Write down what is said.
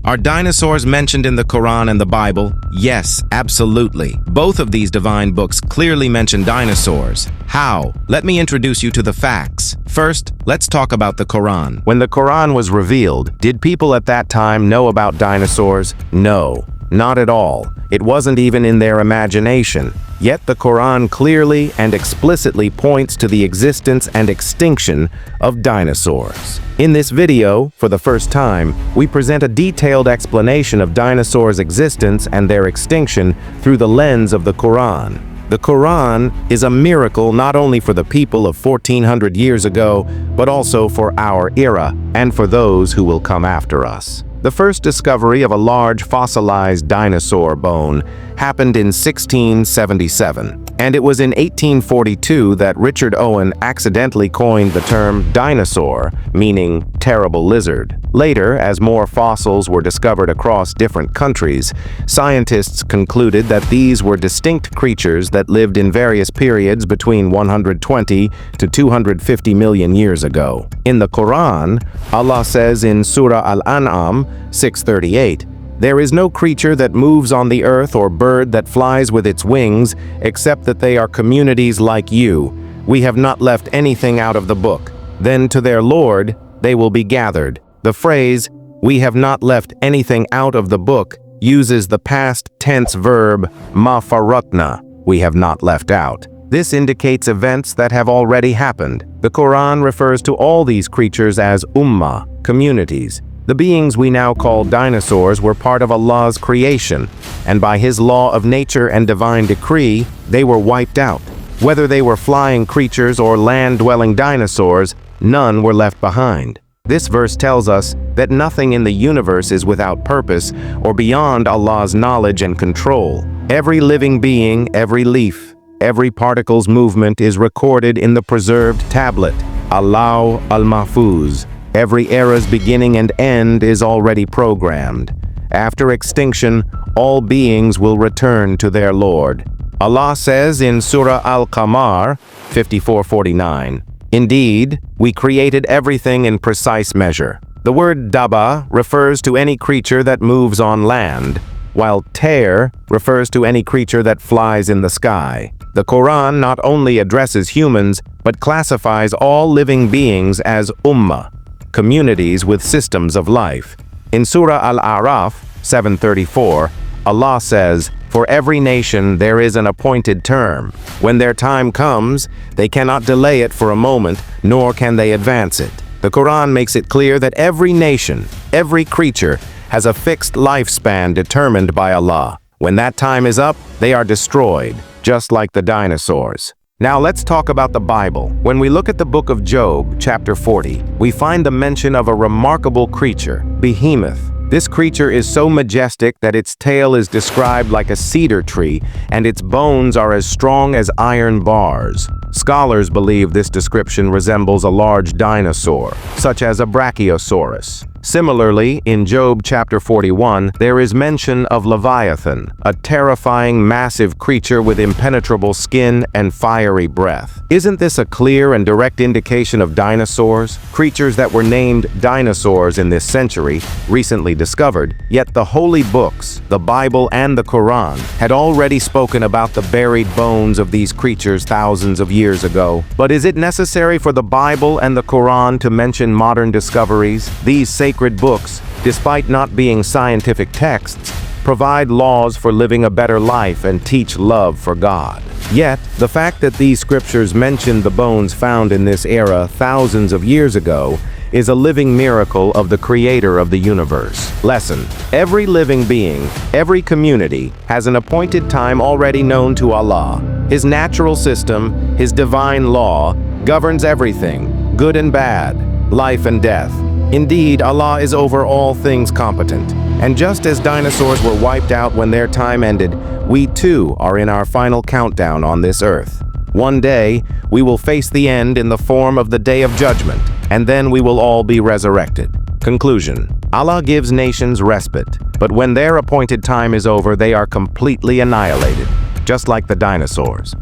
Are dinosaurs mentioned in the Quran and the Bible? Yes, absolutely. Both of these divine books clearly mention dinosaurs. How? Let me introduce you to the facts. First, let's talk about the Quran. When the Quran was revealed, did people at that time know about dinosaurs? No, not at all. It wasn't even in their imagination. Yet the Quran clearly and explicitly points to the existence and extinction of dinosaurs. In this video, for the first time, we present a detailed explanation of dinosaurs' existence and their extinction through the lens of the Quran. The Quran is a miracle not only for the people of 1400 years ago, but also for our era and for those who will come after us. The first discovery of a large fossilized dinosaur bone happened in 1677, and it was in 1842 that Richard Owen accidentally coined the term dinosaur, meaning terrible lizard. Later, as more fossils were discovered across different countries, scientists concluded that these were distinct creatures that lived in various periods between 120 to 250 million years ago. In the Quran, Allah says in Surah Al-An'am 6:38, "There is no creature that moves on the earth or bird that flies with its wings, except that they are communities like you. We have not left anything out of the book. Then to their Lord they will be gathered." The phrase, "we have not left anything out of the book," uses the past tense verb, ma faratna, we have not left out. This indicates events that have already happened. The Quran refers to all these creatures as ummah, communities. The beings we now call dinosaurs were part of Allah's creation, and by His law of nature and divine decree, they were wiped out. Whether they were flying creatures or land-dwelling dinosaurs, none were left behind. This verse tells us that nothing in the universe is without purpose or beyond Allah's knowledge and control. Every living being, every leaf, every particle's movement is recorded in the preserved tablet, Allahu al-Mahfuz. Every era's beginning and end is already programmed. After extinction, all beings will return to their Lord. Allah says in Surah Al-Qamar 54:49, "Indeed, we created everything in precise measure." The word daba refers to any creature that moves on land, while tayr refers to any creature that flies in the sky. The Quran not only addresses humans, but classifies all living beings as ummah, communities with systems of life. In Surah Al-A'raf 7:34, Allah says, "For every nation there is an appointed term. When their time comes, they cannot delay it for a moment, nor can they advance it." The Quran makes it clear that every nation, every creature, has a fixed lifespan determined by Allah. When that time is up, they are destroyed, just like the dinosaurs. Now let's talk about the Bible. When we look at the book of Job, chapter 40, we find the mention of a remarkable creature, Behemoth. This creature is so majestic that its tail is described like a cedar tree, and its bones are as strong as iron bars. Scholars believe this description resembles a large dinosaur, such as a Brachiosaurus. Similarly, in Job chapter 41, there is mention of Leviathan, a terrifying massive creature with impenetrable skin and fiery breath. Isn't this a clear and direct indication of dinosaurs? Creatures that were named dinosaurs in this century, recently discovered, yet the holy books, the Bible and the Quran, had already spoken about the buried bones of these creatures thousands of years ago. But is it necessary for the Bible and the Quran to mention modern discoveries? These sacred books, despite not being scientific texts, provide laws for living a better life and teach love for God. Yet, the fact that these scriptures mention the bones found in this era thousands of years ago is a living miracle of the Creator of the universe. Lesson: every living being, every community, has an appointed time already known to Allah. His natural system, His divine law, governs everything, good and bad, life and death. Indeed, Allah is over all things competent. And just as dinosaurs were wiped out when their time ended, we too are in our final countdown on this earth. One day, we will face the end in the form of the Day of Judgment, and then we will all be resurrected. Conclusion: Allah gives nations respite, but when their appointed time is over, they are completely annihilated, just like the dinosaurs.